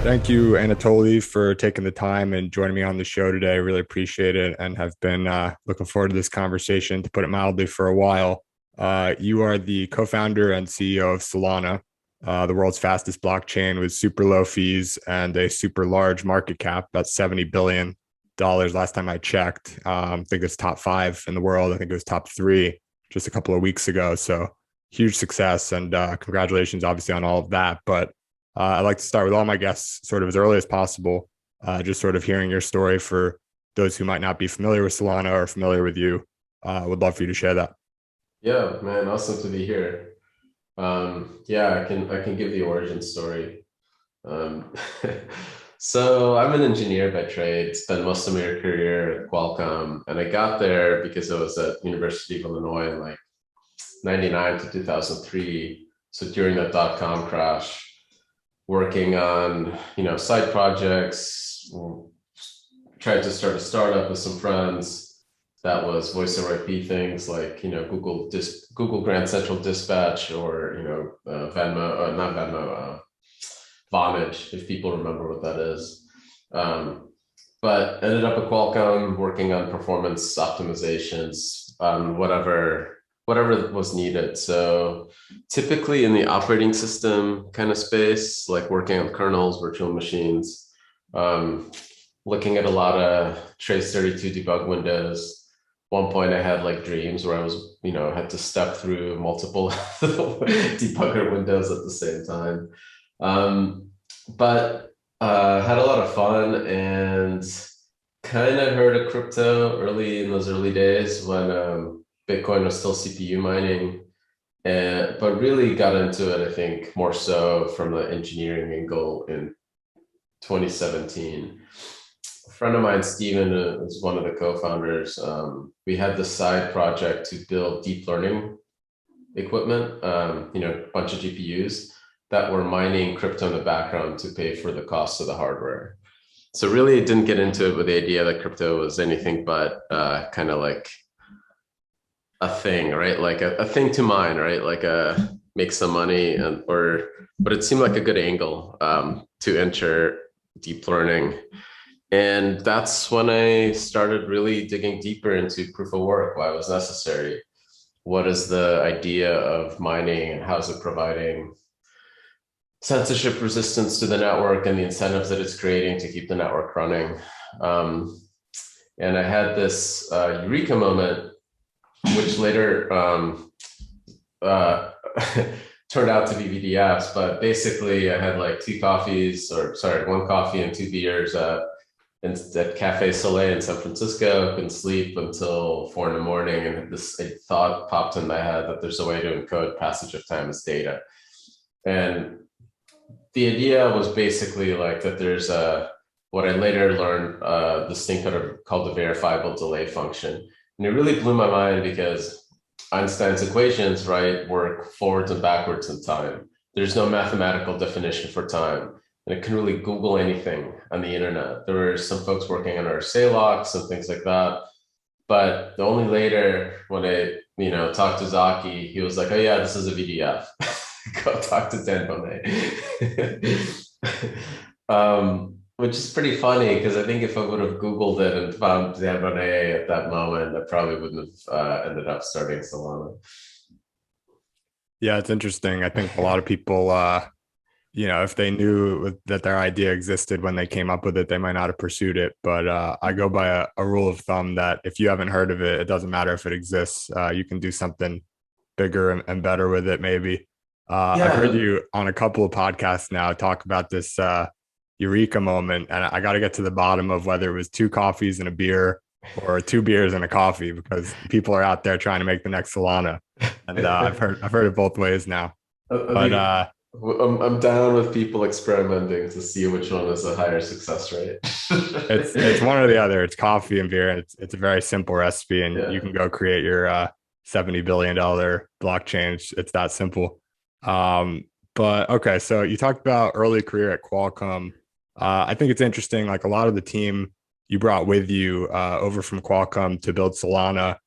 Thank you, Anatoly, for taking the time and joining me on the show today. I really appreciate it and have been looking forward to this conversation, to put it mildly, for a while. You are the co-founder and CEO of Solana, the world's fastest blockchain with super low fees and a super large market cap, about $70 billion last time I checked. I think it's top five in the world. I think it was top three just a couple of weeks ago. So huge success and congratulations, obviously, on all of that. But I'd like to start with all my guests sort of as early as possible, just sort of hearing your story for those who might not be familiar with Solana or familiar with you. Would love for you to share that. Yeah, man, awesome to be here. Yeah, I can give the origin story. Um, so I'm an engineer by trade, spent most of my career at Qualcomm, and I got there because I was at University of Illinois in like 99 to 2003. So during that dot-com crash, working on, side projects, tried to start a startup with some friends that was voice over IP things like Google Grand Central Dispatch or Venmo, not Venmo, Vonage, if people remember what that is. But ended up at Qualcomm working on performance optimizations on whatever was needed. So typically in the operating system kind of space, like working on kernels, virtual machines, looking at a lot of Trace32 debug windows. One point I had like dreams where I was, had to step through multiple debugger windows at the same time. But had a lot of fun and kind of heard of crypto early in those early days when Bitcoin was still CPU mining. But really got into it, I think, more so from the engineering angle in 2017. A friend of mine, Steven, is one of the co-founders. We had this side project to build deep learning equipment, a bunch of GPUs that were mining crypto in the background to pay for the cost of the hardware. So really didn't get into it with the idea that crypto was anything but kind of like a thing, right? Like a thing to mine, right? Like make some money but it seemed like a good angle to enter deep learning. And that's when I started really digging deeper into proof of work, why it was necessary. What is the idea of mining and how's it providing censorship resistance to the network and the incentives that it's creating to keep the network running. And I had this eureka moment, which later turned out to be VDFs. But basically, I had like one coffee and two beers at Cafe Soleil in San Francisco. Couldn't sleep until 4 in the morning, and a thought popped in my head that there's a way to encode passage of time as data. And the idea was basically like that there's what I later learned, this thing called the verifiable delay function. And it really blew my mind because Einstein's equations, right, work forwards and backwards in time. There's no mathematical definition for time. And it can really Google anything on the internet. There were some folks working on our Salox and things like that. But only later when I, talked to Zaki, he was like, oh yeah, this is a VDF. Go talk to Dan Bonet. Which is pretty funny because I think if I would have Googled it and found Dan Bonet at that moment, I probably wouldn't have ended up starting Solana. Yeah, it's interesting. I think a lot of people, if they knew that their idea existed when they came up with it, they might not have pursued it. But I go by a rule of thumb that if you haven't heard of it, it doesn't matter if it exists. You can do something bigger and better with it, maybe. I've heard Yeah, you on a couple of podcasts now talk about this eureka moment, and I got to get to the bottom of whether it was two coffees and a beer or two beers and a coffee, because people are out there trying to make the next Solana, and I've heard it both ways now. I But mean, I'm down with people experimenting to see which one is a higher success rate. it's one or the other. It's coffee and beer. And it's a very simple recipe, and you Yeah. can go create your $70 billion blockchain. It's that simple. But okay, so you talked about early career at Qualcomm. I think it's interesting. Like a lot of the team you brought with you over from Qualcomm to build Solana,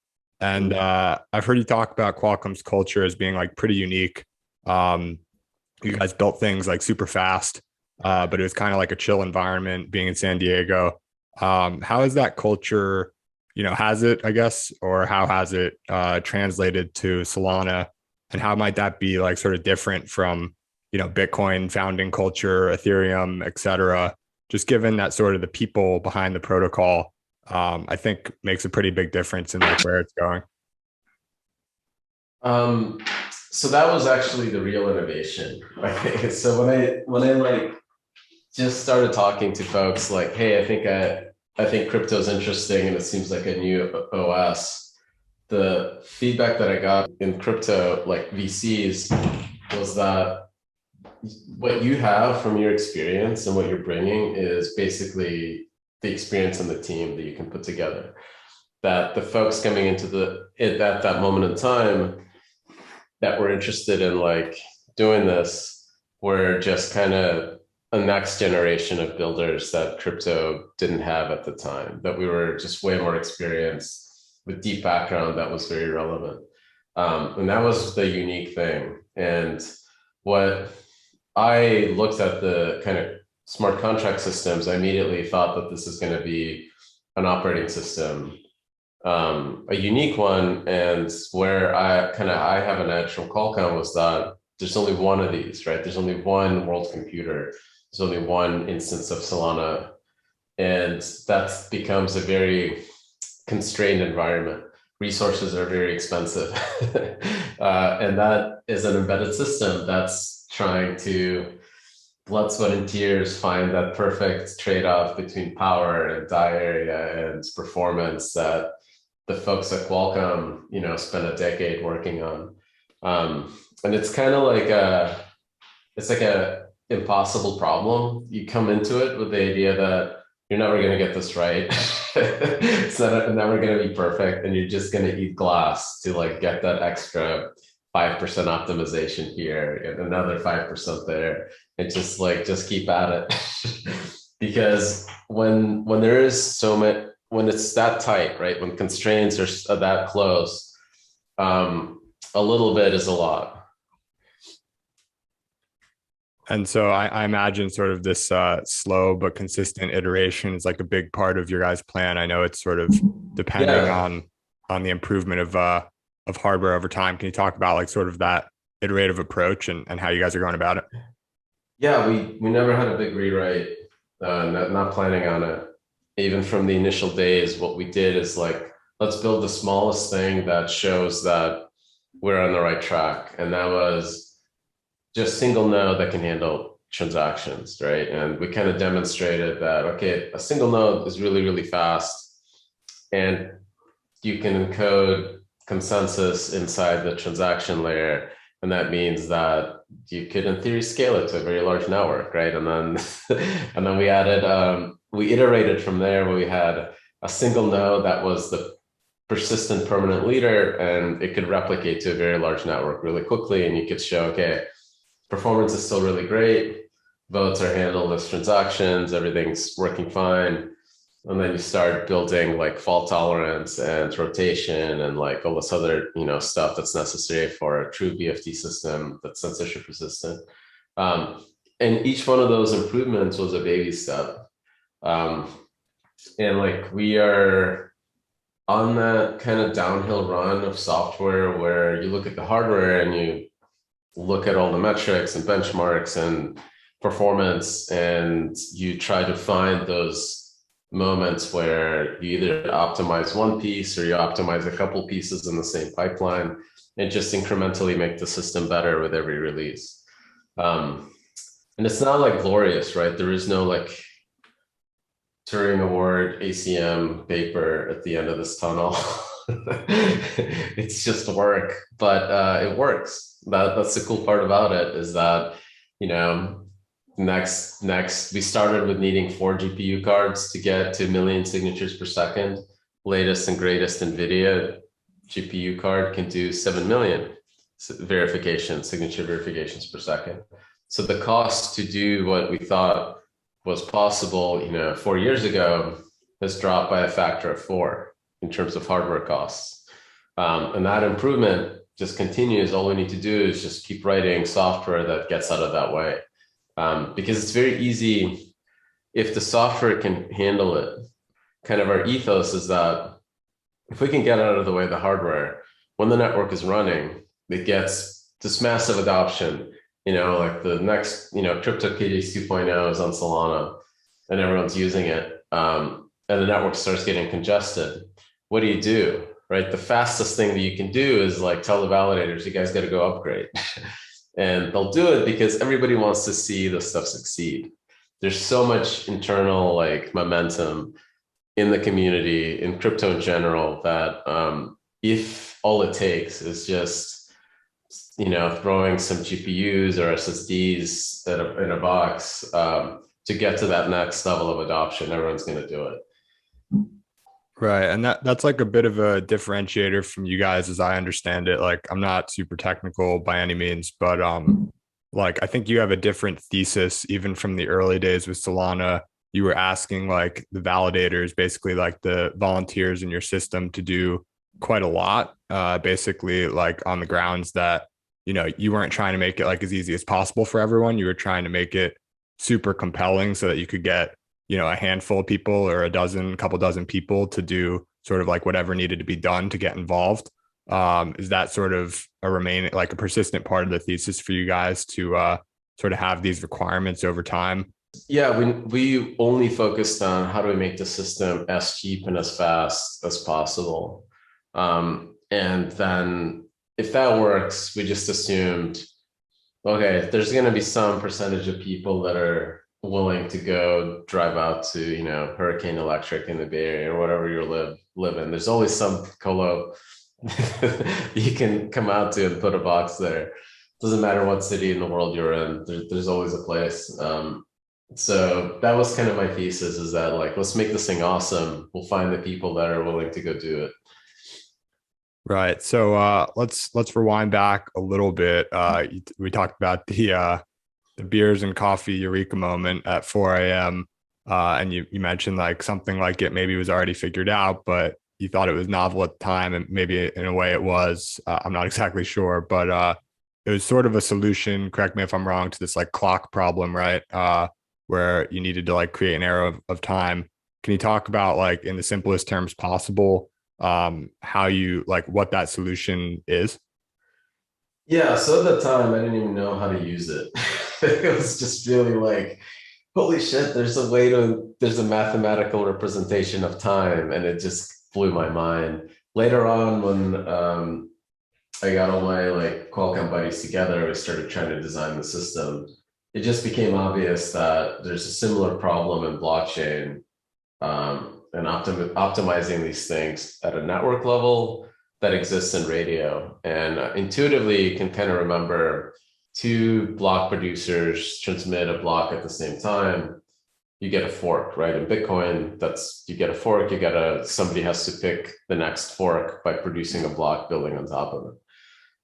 and Mm. I've heard you talk about Qualcomm's culture as being like pretty unique. You guys built things like super fast. but it was kind of like a chill environment being in San Diego. How is that culture, has it, I guess, or how has it translated to Solana? And how might that be like sort of different from, Bitcoin founding culture, Ethereum, et cetera? Just given that sort of the people behind the protocol, I think makes a pretty big difference in like where it's going. Um, so that was actually the real innovation. Okay. So when I like just started talking to folks like, hey, I think crypto is interesting and it seems like a new OS. The feedback that I got in crypto, like VCs, was that what you have from your experience and what you're bringing is basically the experience and the team that you can put together. That the folks coming into at that moment in time that were interested in like doing this were just kind of a next generation of builders that crypto didn't have at the time, that we were just way more experienced with deep background that was very relevant. And that was the unique thing. And what I looked at the kind of smart contract systems, I immediately thought that this is going to be an operating system, a unique one. And where I have an edge from Qualcomm was that there's only one of these, right? There's only one world computer. There's only one instance of Solana. And that becomes a very constrained environment. Resources are very expensive. And that is an embedded system that's trying to blood, sweat, and tears find that perfect trade-off between power and die area and performance that the folks at Qualcomm, spent a decade working on. And it's kind of like it's like a impossible problem. You come into it with the idea that you're never going to get this right. It's never going to be perfect, and you're just going to eat glass to like get that extra 5% optimization here and another 5% there, and just keep at it. Because when there is so much, when it's that tight, right? When constraints are that close, a little bit is a lot. And so I imagine sort of this slow but consistent iteration is like a big part of your guys' plan. I know it's sort of depending Yeah. on the improvement of hardware over time. Can you talk about like sort of that iterative approach and how you guys are going about it? Yeah, we never had a big rewrite, not planning on it. Even from the initial days, what we did is like, let's build the smallest thing that shows that we're on the right track. And that was just single node that can handle transactions, right? And we kind of demonstrated that, okay, a single node is really, really fast, and you can encode consensus inside the transaction layer. And that means that you could, in theory, scale it to a very large network, right? And then, and then we iterated from there where we had a single node that was the persistent permanent leader, and it could replicate to a very large network really quickly. And you could show, okay, performance is still really great. Votes are handled as transactions. Everything's working fine. And then you start building like fault tolerance and rotation and like all this other, stuff that's necessary for a true BFT system that's censorship resistant. And each one of those improvements was a baby step. And like we are on that kind of downhill run of software where you look at the hardware and you look at all the metrics and benchmarks and performance, and you try to find those moments where you either optimize one piece or you optimize a couple pieces in the same pipeline and just incrementally make the system better with every release. And it's not like glorious, right? There is no like Turing Award ACM paper at the end of this tunnel. It's just work, but it works. That's the cool part about it, is that, next we started with needing 4 GPU cards to get to 1 million signatures per second. Latest and greatest NVIDIA GPU card can do 7 million signature verifications per second. So the cost to do what we thought was possible, 4 years ago has dropped by a factor of 4 in terms of hardware costs. And that improvement just continues. All we need to do is just keep writing software that gets out of that way. because it's very easy if the software can handle it. Kind of our ethos is that if we can get out of the way the hardware, when the network is running, it gets this massive adoption. Like the next, CryptoKitties 2.0 is on Solana, and everyone's using it, and the network starts getting congested. What do? Right? The fastest thing that you can do is like tell the validators, you guys got to go upgrade. And they'll do it because everybody wants to see the stuff succeed. There's so much internal like momentum in the community, in crypto in general, that if all it takes is just throwing some GPUs or SSDs in a box to get to that next level of adoption, everyone's going to do it. Right. And that's like a bit of a differentiator from you guys as I understand it. Like I'm not super technical by any means, but like I think you have a different thesis even from the early days with Solana. You were asking like the validators, basically like the volunteers in your system to do quite a lot, basically like on the grounds that, you weren't trying to make it like as easy as possible for everyone. You were trying to make it super compelling so that you could get a handful of people or couple dozen people to do sort of like whatever needed to be done to get involved. Is that sort of like a persistent part of the thesis for you guys to sort of have these requirements over time? Yeah, we only focused on how do we make the system as cheap and as fast as possible. And then if that works, we just assumed, okay, there's going to be some percentage of people that are willing to go drive out to Hurricane Electric in the Bay Area or whatever you live in. There's always some colo you can come out to and put a box there. Doesn't matter what city in the world you're in, there's always a place. So that was kind of my thesis, is that like, let's make this thing awesome. We'll find the people that are willing to go do it. Right. So let's rewind back a little bit. We talked about the beers and coffee eureka moment at 4 a.m. And you mentioned like something like it maybe was already figured out, but you thought it was novel at the time, and maybe in a way it was. I'm not exactly sure, but it was sort of a solution. Correct me if I'm wrong, to this like clock problem, right? Where you needed to like create an arrow of time. Can you talk about like in the simplest terms possible how you like what that solution is? Yeah, so at the time I didn't even know how to use it. It was just really like, holy shit, there's a mathematical representation of time, and it just blew my mind. Later on, when I got all my like Qualcomm buddies together, we started trying to design the system. It just became obvious that there's a similar problem in blockchain, and optimizing these things at a network level that exists in radio. And intuitively, you can kind of remember two block producers transmit a block at the same time, you get a fork, right? In Bitcoin, you get a fork, somebody has to pick the next fork by producing a block building on top of it.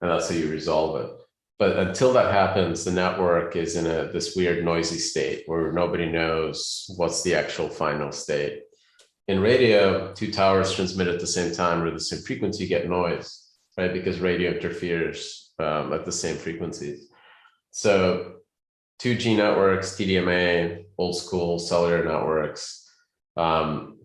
And that's how you resolve it. But until that happens, the network is in this weird noisy state where nobody knows what's the actual final state. In radio, two towers transmit at the same time or the same frequency, you get noise, right? Because radio interferes at the same frequencies. So 2G networks, TDMA, old school cellular networks,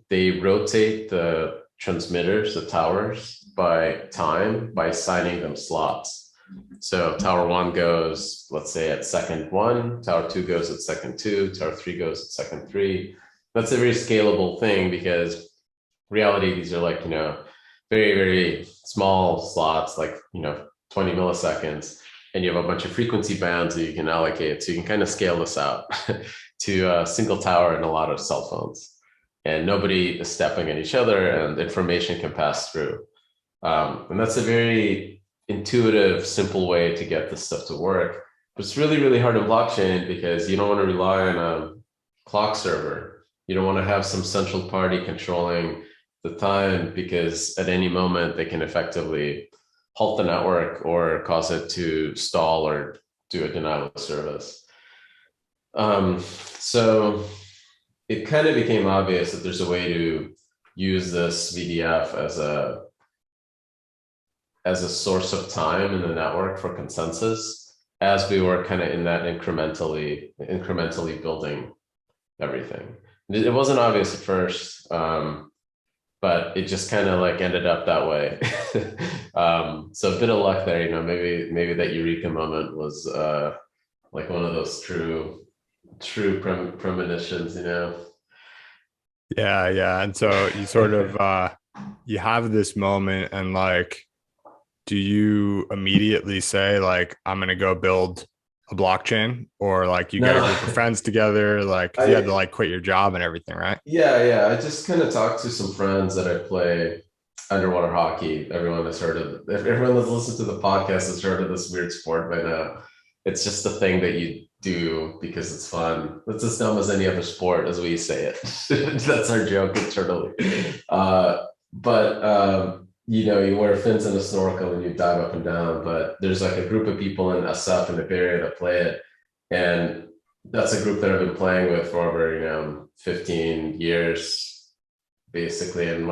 they rotate the transmitters, the towers, by time by assigning them slots. So tower one goes, let's say at second one, tower two goes at second two, tower three goes at second three. That's a very scalable thing because reality, these are like, very, very small slots, like, 20 milliseconds. And you have a bunch of frequency bands that you can allocate. So you can kind of scale this out to a single tower and a lot of cell phones. And nobody is stepping on each other and information can pass through. And that's a very intuitive, simple way to get this stuff to work. But it's really, really hard in blockchain because you don't want to rely on a clock server. You don't want to have some central party controlling the time because at any moment they can effectively halt the network or cause it to stall or do a denial of service. So it kind of became obvious that there's a way to use this VDF as a source of time in the network for consensus. as we were kind of in that incrementally building everything. It wasn't obvious at first, but it just kind of like ended up that way. So a bit of luck there, maybe that eureka moment was like one of those true premonitions. Yeah, yeah. And so you sort of you have this moment and like do you immediately say like I'm gonna go build a blockchain or like you get a No, group of friends together like because you had to I like quit your job and everything, right? yeah, I just kind of talked to some friends that I play underwater hockey. Everyone that's listened to the podcast has heard of this weird sport by now. It's just a thing that you do because it's fun. It's as dumb as any other sport, as we say it. That's our joke internally. But you wear fins and a snorkel and you dive up and down. But there's like a group of people in SF in the Bay Area that play it, and that's a group that I've been playing with for over 15 years basically. And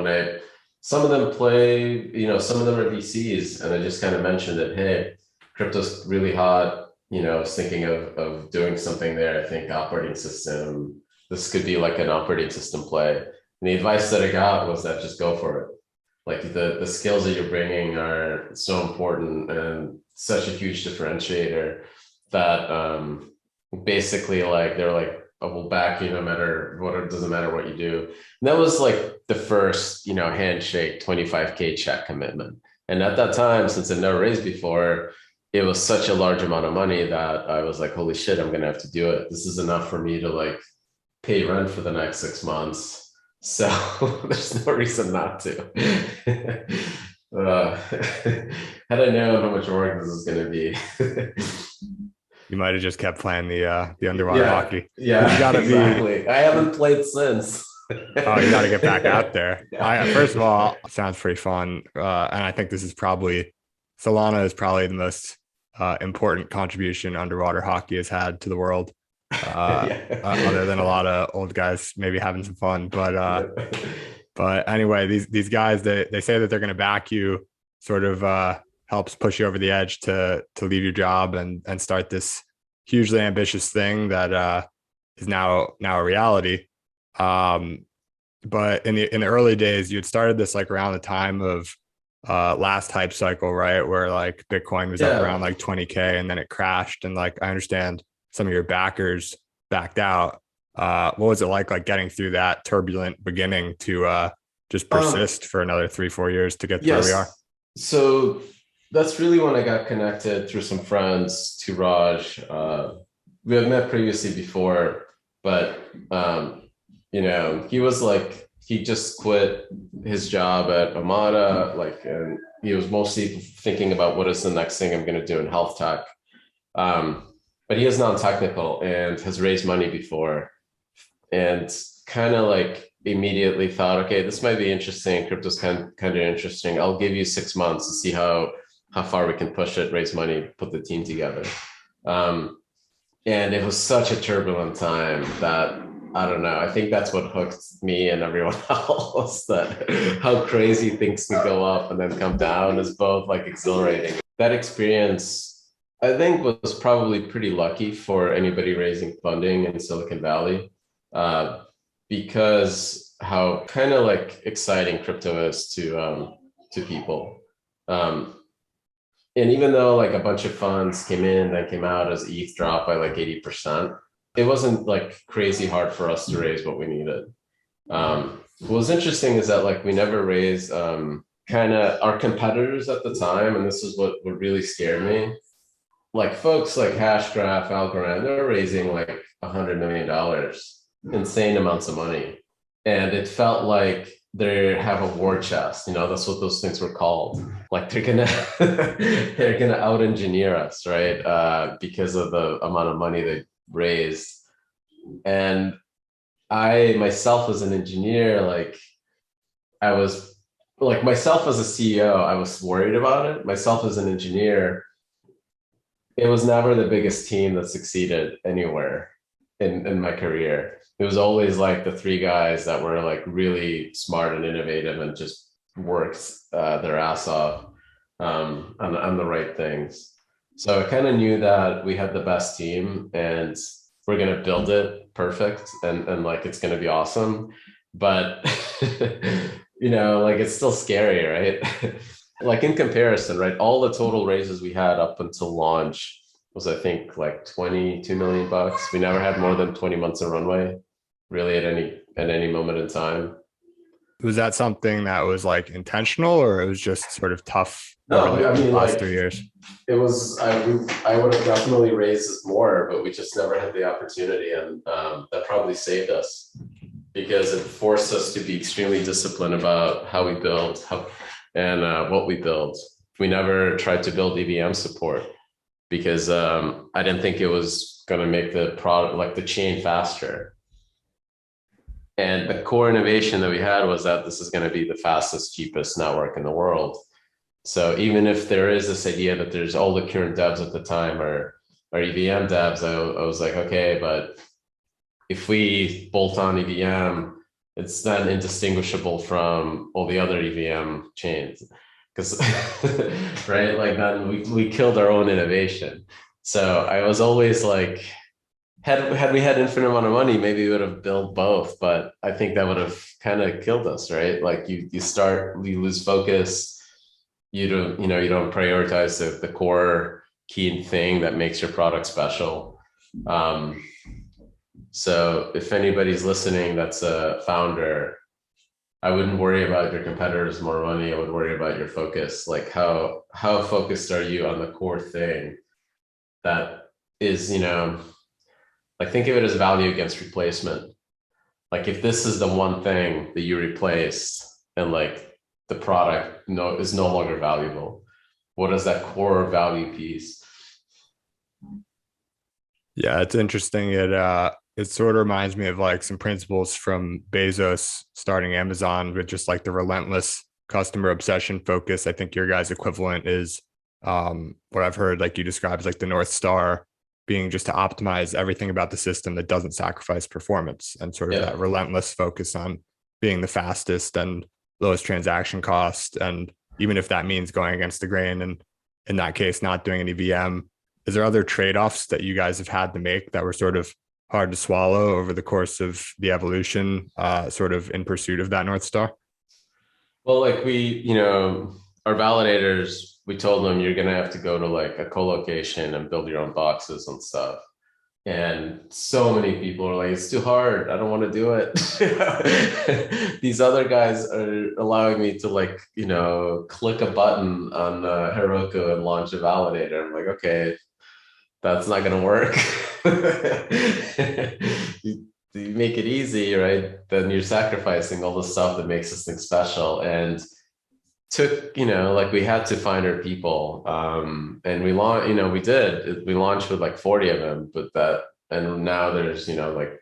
some of them play, some of them are VCs, and I just kind of mentioned it. Hey, crypto's really hot. I was thinking of doing something there. I think operating system. This could be like an operating system play. And the advice that I got was that just go for it. Like the skills that you're bringing are so important and such a huge differentiator that basically like they're like, oh, we'll back you no matter what. It doesn't matter what you do. And that was like the first handshake 25K check commitment. And at that time, since I'd never raised before, it was such a large amount of money that I was like, holy shit, I'm gonna have to do it. This is enough for me to like pay rent for the next 6 months. So there's no reason not to. Had I known how much work this is going to be. You might have just kept playing the underwater Yeah, hockey because you yeah, got to be exactly. I haven't played since. oh you got to get back out there. Yeah. I first of all sounds pretty fun, and I think this is probably Solana is probably the most important contribution underwater hockey has had to the world. Other than a Yeah. lot of old guys maybe having some fun, Yeah. but anyway, these guys they say that they're going to back you, sort of helps push you over the edge to leave your job and start this hugely ambitious thing that is now a reality. Um, but in the early days, you had started this like around the time of last hype cycle, right? Where like Bitcoin was up Yeah. around like 20K and then it crashed. And like I understand some of your backers backed out. What was it like getting through that turbulent beginning to just Um, persist for another 3-4 years to get to where we are? yes. So that's really when I got connected through some friends to Raj. We had met previously before, but he was like he just quit his job at Amada, like, and he was mostly thinking about what is the next thing I'm going to do in health tech. But he is non-technical and has raised money before, and kind of like immediately thought, okay, this might be interesting. Crypto's kind of interesting. I'll give you 6 months to see how far we can push it, raise money, put the team together. Um, and it was such a turbulent time that I don't know. I think that's what hooked me and everyone else. That how crazy things can go up and then come down is both like exhilarating. That experience, I think, was probably pretty lucky for anybody raising funding in Silicon Valley, uh, because how kind of like exciting crypto is to people. Um, and even though like a bunch of funds came in, then came out as ETH dropped by like 80%, it wasn't like crazy hard for us to raise what we needed. What was interesting is that like we never raised kind of our competitors at the time, and this is what really scared me. Like folks like Hashgraph, Algorand, they're raising like $100 million, insane amounts of money, and it felt like they have a war chest. That's what those things were called. Like they're gonna they're gonna out engineer us, right? Because of the amount of money they raised. And I myself as an engineer, like I was like myself as a CEO, I was worried about it. Myself as an engineer, it was never the biggest team that succeeded anywhere in my career. It was always like the three guys that were like really smart and innovative and just worked their ass off on the right things. So I kind of knew that we had the best team and we're gonna build it perfect and like it's gonna be awesome. But like it's still scary, right? Like in comparison, right? All the total raises we had up until launch was I think like 22 million bucks. We never had more than 20 months of runway, really at any moment in time. Was that something that was like intentional, or it was just sort of tough over No, the I mean last like 3 years? it was I would have definitely raised more, but we just never had the opportunity, and that probably saved us because it forced us to be extremely disciplined about how we build and what we build. We never tried to build EVM support because I didn't think it was going to make the product like the chain faster. And the core innovation that we had was that this is going to be the fastest, cheapest network in the world. So even if there is this idea that there's all the current devs at the time are EVM devs, I was like, okay, but if we bolt on EVM, it's then indistinguishable from all the other EVM chains. Because right, like then we killed our own innovation. So I was always like, had we had infinite amount of money, maybe we would have built both, but I think that would have kind of killed us, right? Like you lose focus, you don't prioritize the core key thing that makes your product special. Um, so if anybody's listening that's a founder, I wouldn't worry about your competitors more money. I would worry about your focus. Like how focused are you on the core thing that is, like think of it as value against replacement. Like if this is the one thing that you replace and like the product is no longer valuable, what is that core value piece? Yeah, it's interesting. It sort of reminds me of like some principles from Bezos starting Amazon with just like the relentless customer obsession focus. I think your guys' equivalent is what I've heard like you describe as like the North Star being just to optimize everything about the system that doesn't sacrifice performance, and sort of Yeah. that relentless focus on being the fastest and lowest transaction cost. And even if that means going against the grain and in that case not doing any VM, is there other trade-offs that you guys have had to make that were sort of hard to swallow over the course of the evolution, sort of in pursuit of that North Star? Well, like our validators, we told them you're gonna have to go to like a co-location and build your own boxes and stuff. And so many people are like, it's too hard. I don't want to do it. These other guys are allowing me to like, click a button on Heroku and launch a validator. I'm like, okay, that's not going to work. You make it easy, right? Then you're sacrificing all the stuff that makes this thing special. And like we had to find our people, and we launched with like 40 of them, and now there's like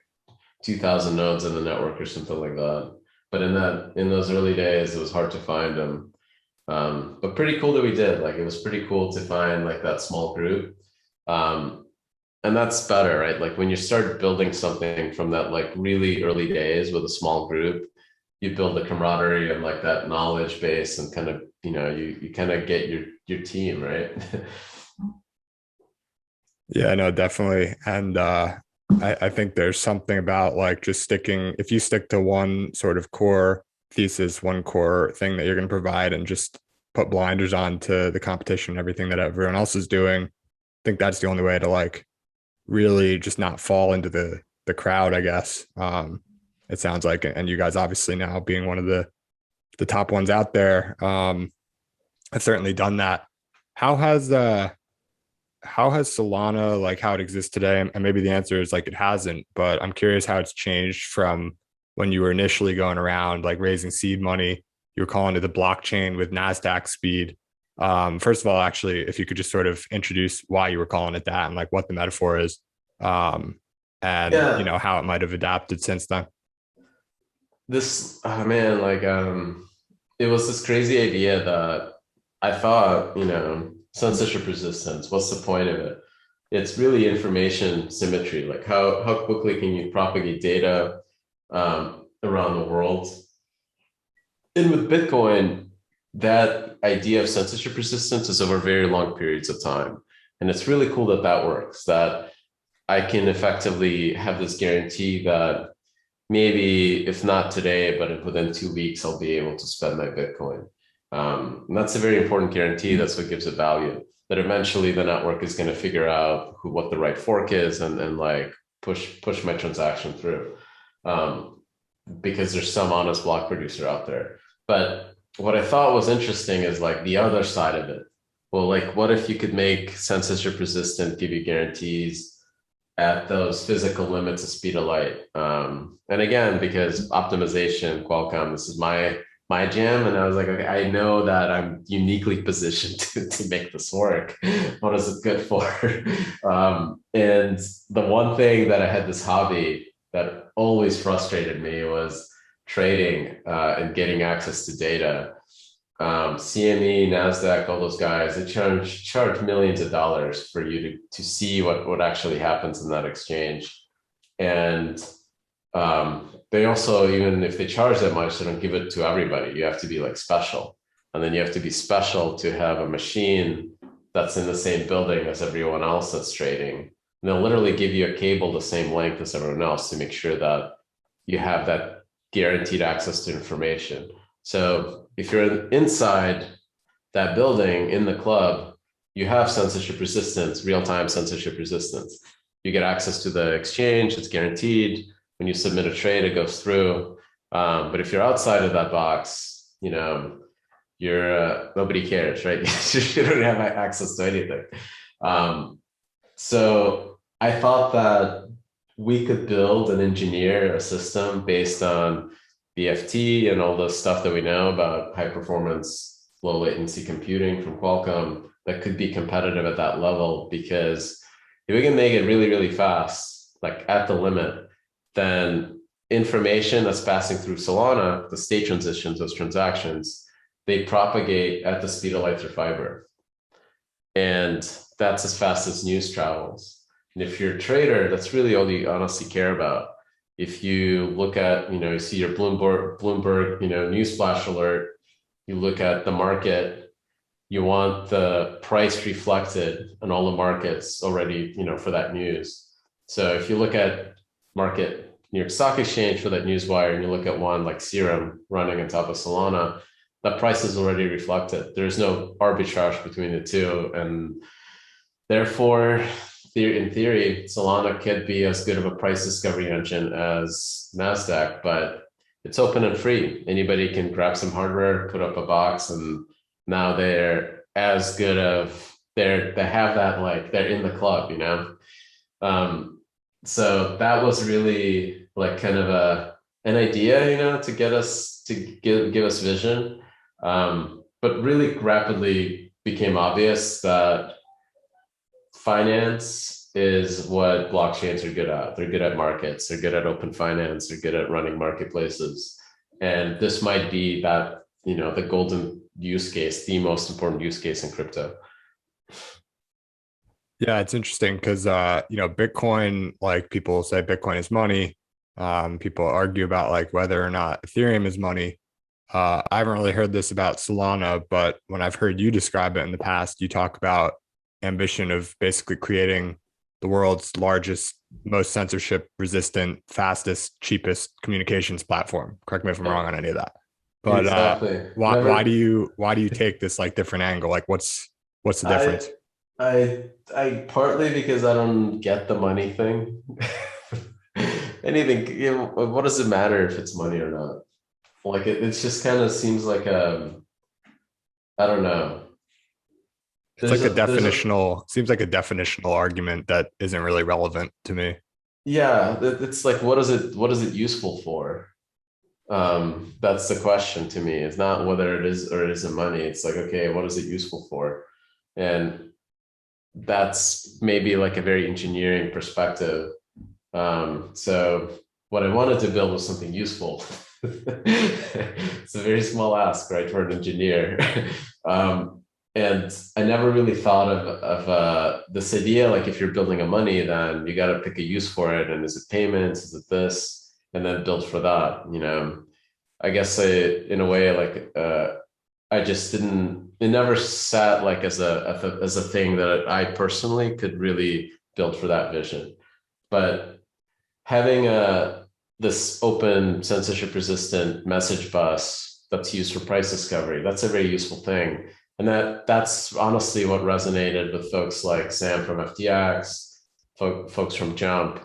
2,000 nodes in the network or something like that. But in those early days it was hard to find them, but pretty cool that we did. Like it was pretty cool to find like that small group, um, and that's better, right? Like when you start building something from that like really early days with a small group, you build the camaraderie and like that knowledge base, and kind of you kind of get your team, right? Yeah, no, definitely. And I think there's something about like just sticking, if you stick to one sort of core thesis, one core thing that you're going to provide, and just put blinders on to the competition and everything that everyone else is doing, I think that's the only way to like really just not fall into the crowd, I guess. It sounds like, and you guys obviously now being one of the top ones out there, have certainly done that. How has how has Solana, like how it exists today, and maybe the answer is like it hasn't, but I'm curious how it's changed from when you were initially going around like raising seed money, you were calling it the blockchain with NASDAQ speed. First of all, actually, if you could just sort of introduce why you were calling it that and like what the metaphor is, and Yeah, how it might have adapted since then. this oh man, like it was this crazy idea that I thought, censorship resistance, what's the point of it? It's really information symmetry, like how quickly can you propagate data around the world. And with Bitcoin, that idea of censorship resistance is over very long periods of time. And it's really cool that that works, that I can effectively have this guarantee that maybe if not today, but within 2 weeks, I'll be able to spend my Bitcoin. And that's a very important guarantee. That's what gives it value. That eventually the network is going to figure out what the right fork is and like push my transaction through. Because there's some honest block producer out there. But what I thought was interesting is like the other side of it. Well, like what if you could make censorship resistant, give you guarantees at those physical limits of speed of light? And again, because optimization, Qualcomm, this is my jam. And I was like, okay, I know that I'm uniquely positioned to make this work. What is it good for? And the one thing that I had this hobby that always frustrated me was trading and getting access to data. CME, NASDAQ, all those guys, they charge millions of dollars for you to see what actually happens in that exchange. And they also, even if they charge that much, they don't give it to everybody. You have to be like special. And then you have to be special to have a machine that's in the same building as everyone else that's trading. And they'll literally give you a cable the same length as everyone else to make sure that you have that guaranteed access to information. So if you're inside that building in the club, you have censorship resistance, real-time censorship resistance. You get access to the exchange, it's guaranteed. When you submit a trade, it goes through. But if you're outside of that box, you're nobody cares, right? You don't have access to anything. So I thought that we could build and engineer a system based on BFT and all the stuff that we know about high performance, low latency computing from Qualcomm that could be competitive at that level. Because if we can make it really, really fast, like at the limit, then information that's passing through Solana, the state transitions, those transactions, they propagate at the speed of light through fiber. And that's as fast as news travels. And if you're a trader, that's really all you honestly care about. If you look at, you see your Bloomberg, news flash alert, you look at the market, you want the price reflected on all the markets already, for that news. So if you look at market New York Stock Exchange for that news wire, and you look at one like Serum running on top of Solana, that price is already reflected. There's no arbitrage between the two. And therefore, in theory, Solana could be as good of a price discovery engine as NASDAQ, but it's open and free. Anybody can grab some hardware, put up a box, and now they're as good they have that, like they're in the club, So that was really like kind of an idea, to get us to give us vision. But really rapidly became obvious that finance is what blockchains are good at. They're good at markets. They're good at open finance. They're good at running marketplaces. And this might be that, the golden use case, the most important use case in crypto. Yeah, it's interesting because Bitcoin, like people say Bitcoin is money. People argue about like whether or not Ethereum is money. I haven't really heard this about Solana, but when I've heard you describe it in the past, you talk about ambition of basically creating the world's largest, most censorship resistant, fastest, cheapest communications platform. Correct me if I'm wrong on any of that. But Exactly. why do you take this like different angle? Like what's the difference? I partly because I don't get the money thing. Anything, what does it matter if it's money or not? Like it's just kind of seems like I don't know. It's like seems like a definitional argument that isn't really relevant to me. Yeah, it's like what is it useful for? That's the question to me. It's not whether it is or it isn't money. It's like, okay, what is it useful for? And that's maybe like a very engineering perspective. So what I wanted to build was something useful. It's a very small ask, right, for an engineer. And I never really thought of this idea, like if you're building a money, then you got to pick a use for it. And is it payments? Is it this? And then build for that, I guess in a way, like I just didn't, it never sat like as a thing that I personally could really build for that vision. But having this open censorship resistant message bus that's used for price discovery, that's a very useful thing. And that's honestly what resonated with folks like Sam from FTX, folks from Jump,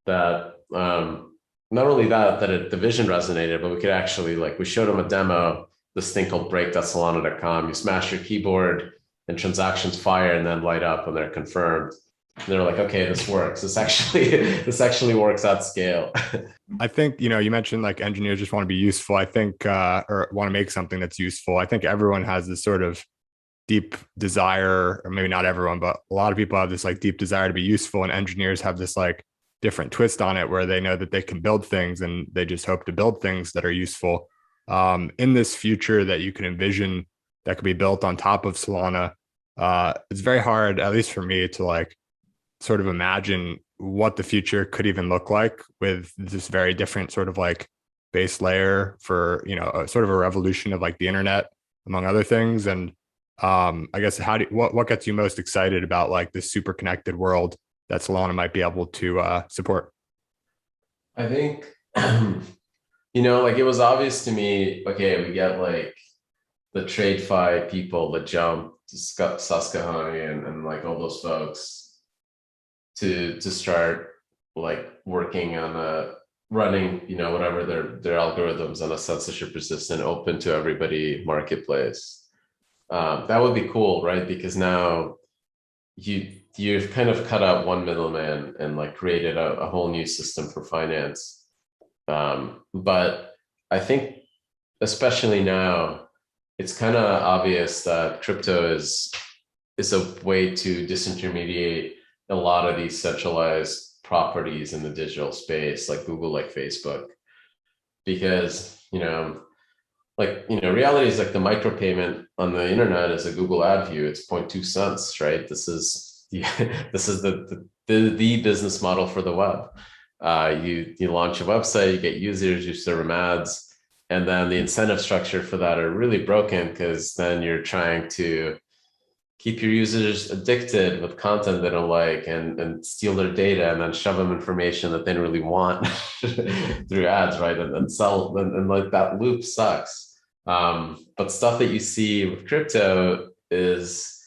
that not only that the vision resonated, but we could actually, like, we showed them a demo, this thing called break.solana.com. You smash your keyboard and transactions fire and then light up when they're confirmed. And they're like, okay, this works. This actually this actually works at scale. I think, you mentioned like engineers just want to be useful. I think, or want to make something that's useful. I think everyone has this sort of deep desire, or maybe not everyone, but a lot of people have this like deep desire to be useful. And engineers have this like different twist on it where they know that they can build things and they just hope to build things that are useful. In this future that you can envision that could be built on top of Solana, it's very hard, at least for me, to like sort of imagine what the future could even look like with this very different sort of like base layer for, a sort of a revolution of like the internet, among other things. And I guess what gets you most excited about like this super connected world that Solana might be able to support? I think, like, it was obvious to me, okay, we get like the TradeFi people, the Jump, Susquehanna, and like all those folks to start like working on running, whatever their algorithms on a censorship resistant, open to everybody marketplace. That would be cool, right? Because now you've kind of cut out one middleman and like created a whole new system for finance. But I think especially now, it's kind of obvious that crypto is a way to disintermediate a lot of these centralized properties in the digital space, like Google, like Facebook, because reality is like the micropayment on the internet is a Google ad view. It's 0.2 cents, right? This is this is the business model for the web. You launch a website, you get users, you serve them ads, and then the incentive structure for that are really broken, because then you're trying to keep your users addicted with content they don't like, and steal their data and then shove them information that they don't really want through ads, right? And sell, and like that loop sucks. But stuff that you see with crypto is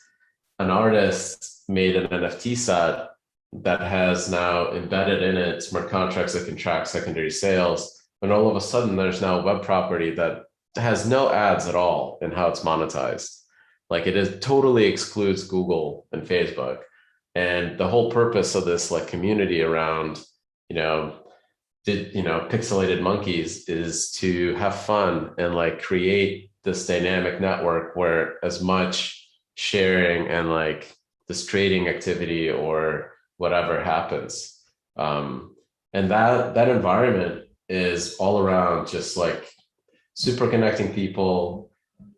an artist made an NFT set that has now embedded in it smart contracts that can track secondary sales. And all of a sudden, there's now a web property that has no ads at all in how it's monetized. Like, it is totally excludes Google and Facebook. And the whole purpose of this like community around, pixelated monkeys is to have fun and like create this dynamic network where as much sharing and like this trading activity or whatever happens. And that environment is all around just like super connecting people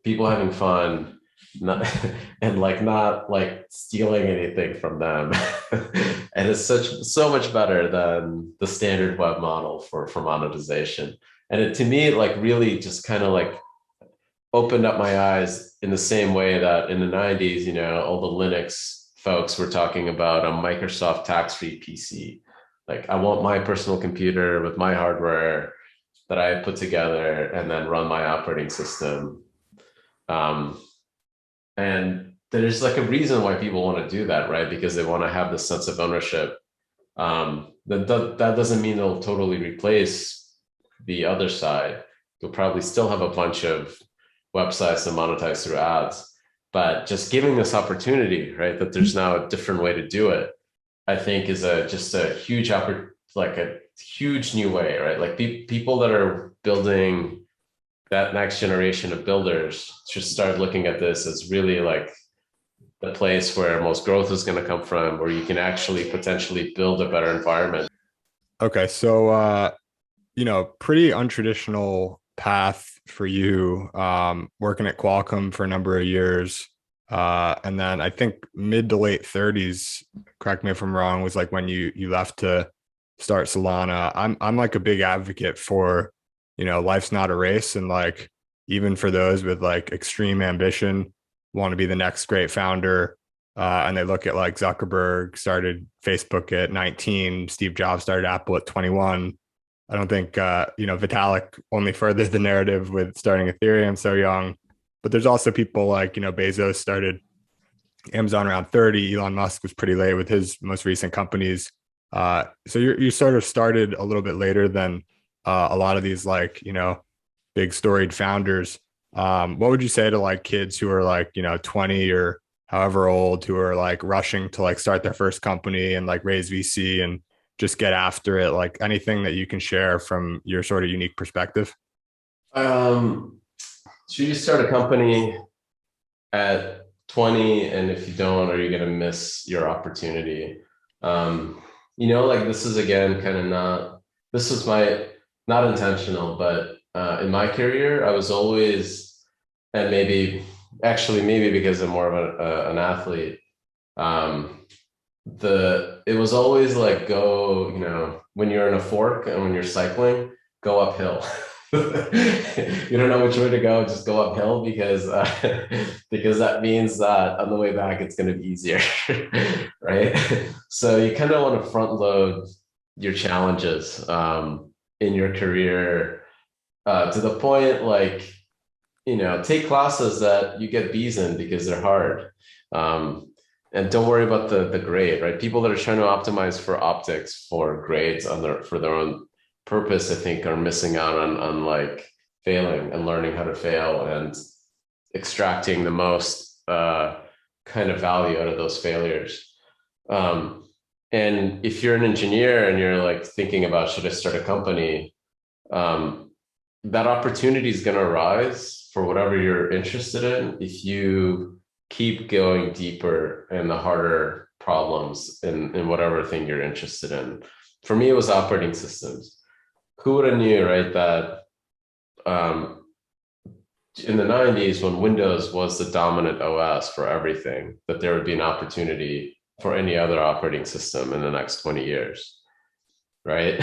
having fun, not, and like not like stealing anything from them. And it's so much better than the standard web model for monetization. And to me, it like really just kind of like opened up my eyes in the same way that in the 90s, all the Linux folks were talking about a Microsoft tax-free PC. Like, I want my personal computer with my hardware that I put together and then run my operating system. And there's like a reason why people want to do that, right? Because they want to have this sense of ownership. That doesn't mean they'll totally replace the other side. You'll probably still have a bunch of websites that monetize through ads, but just giving this opportunity, right? That there's now a different way to do it, I think is just a huge like a huge new way, right? Like people that are building that next generation of builders should start looking at this as really like the place where most growth is going to come from, where you can actually potentially build a better environment. Okay, so pretty untraditional path for you, working at Qualcomm for a number of years. And then I think mid to late 30s, correct me if I'm wrong, was like when you left to start Solana. I'm like a big advocate for, life's not a race, and like even for those with like extreme ambition, want to be the next great founder. And they look at like Zuckerberg started Facebook at 19, Steve Jobs started Apple at 21. I don't think Vitalik only furthers the narrative with starting Ethereum so young. But there's also people like Bezos started Amazon around 30. Elon Musk was pretty late with his most recent companies. So you sort of started a little bit later than a lot of these like big storied founders. What would you say to like kids who are like 20 or however old who are like rushing to like start their first company and like raise VC and just get after it? Like anything that you can share from your sort of unique perspective? Um, should you start a company at 20? And if you don't, are you going to miss your opportunity? Like this is again kind of this was not intentional, but in my career, I was always, and maybe because I'm more of an athlete, um, it was always like when you're in a fork and when you're cycling, go uphill. You don't know which way to go, just go uphill because because that means that on the way back it's going to be easier, right? So you kind of want to front load your challenges in your career to the point like take classes that you get B's in because they're hard. Um, and don't worry about the grade, right? People that are trying to optimize for optics for grades for their own purpose, I think, are missing out on like failing and learning how to fail and extracting the most kind of value out of those failures. And if you're an engineer and you're like thinking about should I start a company, that opportunity is going to arise for whatever you're interested in if you keep going deeper in the harder problems in whatever thing you're interested in. For me, it was operating systems. Who would have knew, right, that in the 90s, when Windows was the dominant OS for everything, that there would be an opportunity for any other operating system in the next 20 years, right?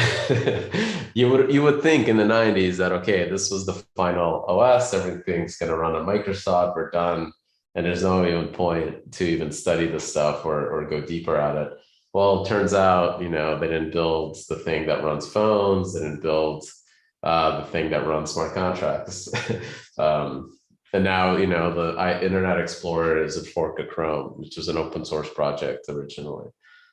You would think in the 90s that, okay, this was the final OS, everything's going to run on Microsoft, we're done. And there's no even point to even study the stuff or go deeper at it. Well, it turns out, they didn't build the thing that runs phones. They didn't build the thing that runs smart contracts. And now, the Internet Explorer is a fork of Chrome, which was an open source project originally.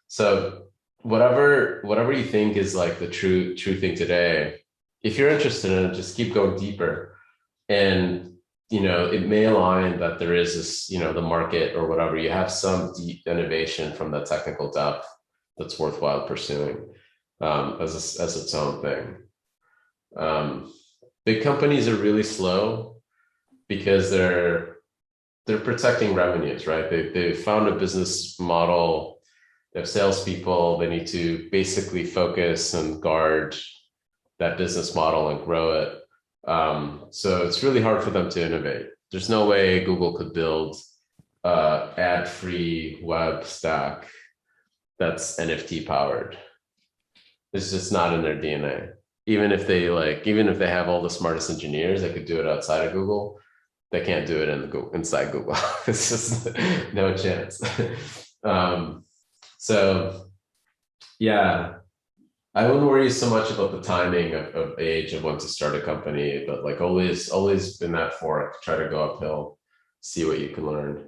So whatever you think is like the true thing today, if you're interested in it, just keep going deeper. And it may align that there is this, the market or whatever, you have some deep innovation from the technical depth that's worthwhile pursuing as its own thing. Big companies are really slow because they're protecting revenues, right? They found a business model, they have salespeople, they need to basically focus and guard that business model and grow it. So it's really hard for them to innovate. There's no way Google could build ad-free web stack that's NFT powered. It's just not in their DNA. Even if they have all the smartest engineers that could do it outside of Google, they can't do it inside Google. It's just no chance. So yeah, I wouldn't worry so much about the timing of age of when to start a company, but like always in that fork, try to go uphill, see what you can learn.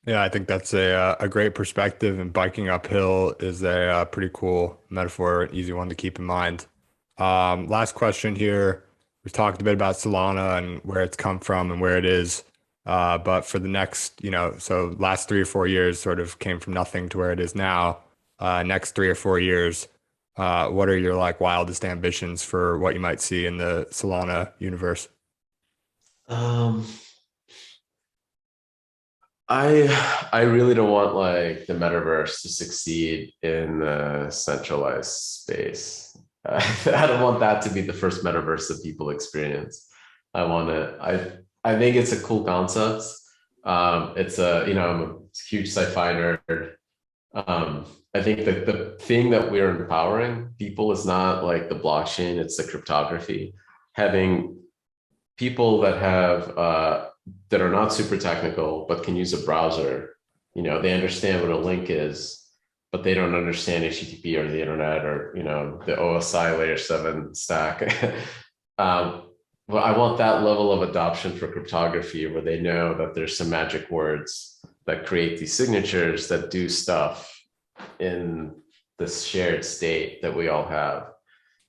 Yeah, I think that's a great perspective, and biking uphill is a pretty cool metaphor, an easy one to keep in mind. Last question here. We've talked a bit about Solana and where it's come from and where it is. But for the next, so last 3 or 4 years sort of came from nothing to where it is now. Next 3 or 4 years, what are your like wildest ambitions for what you might see in the Solana universe? Um, I really don't want like the metaverse to succeed in the centralized space. I don't want that to be the first metaverse that people experience. I think it's a cool concept. I'm a huge sci-fi nerd. I think the thing that we're empowering people is not like the blockchain, it's the cryptography. Having people that have that are not super technical but can use a browser, they understand what a link is, but they don't understand HTTP or the internet or the OSI layer 7 stack. Well, I want that level of adoption for cryptography where they know that there's some magic words that create these signatures that do stuff in this shared state that we all have.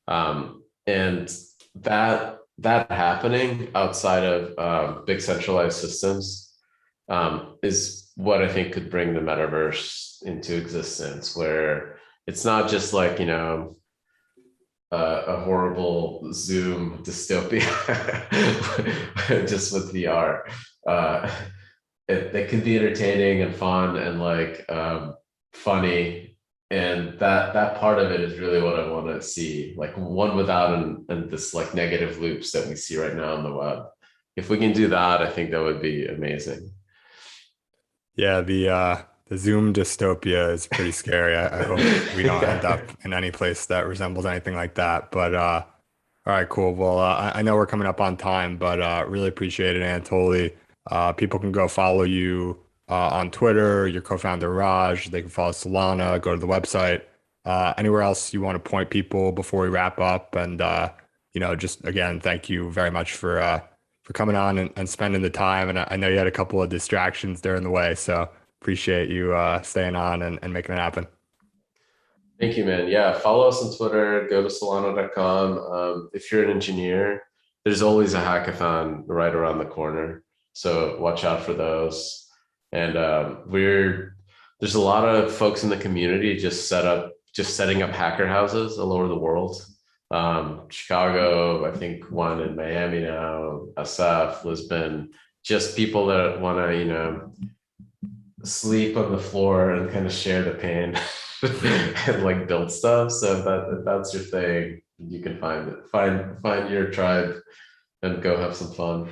And that happening outside of big centralized systems is what I think could bring the metaverse into existence, where it's not just like, a horrible Zoom dystopia just with VR. Uh, it could be entertaining and fun and like funny, and that part of it is really what I want to see, like one without and this like negative loops that we see right now on the web. If we can do that, I think that would be amazing. Yeah, the Zoom dystopia is pretty scary. I hope we don't end Yeah. up in any place that resembles anything like that. But all right, cool. Well, I know we're coming up on time, but really appreciate it, Anatoly. People can go follow you on Twitter, your co-founder Raj. They can follow Solana, go to the website. Anywhere else you want to point people before we wrap up? And just again, thank you very much for coming on and spending the time. And I know you had a couple of distractions during the way, so appreciate you staying on and making it happen. Thank you, man. Yeah, follow us on Twitter, go to solana.com. If you're an engineer, there's always a hackathon right around the corner. So watch out for those. And there's a lot of folks in the community just setting up hacker houses all over the world. Chicago, I think one in Miami now, SF, Lisbon, just people that want to, sleep on the floor and kind of share the pain and like build stuff. So if that's your thing, you can find it. Find your tribe and go have some fun.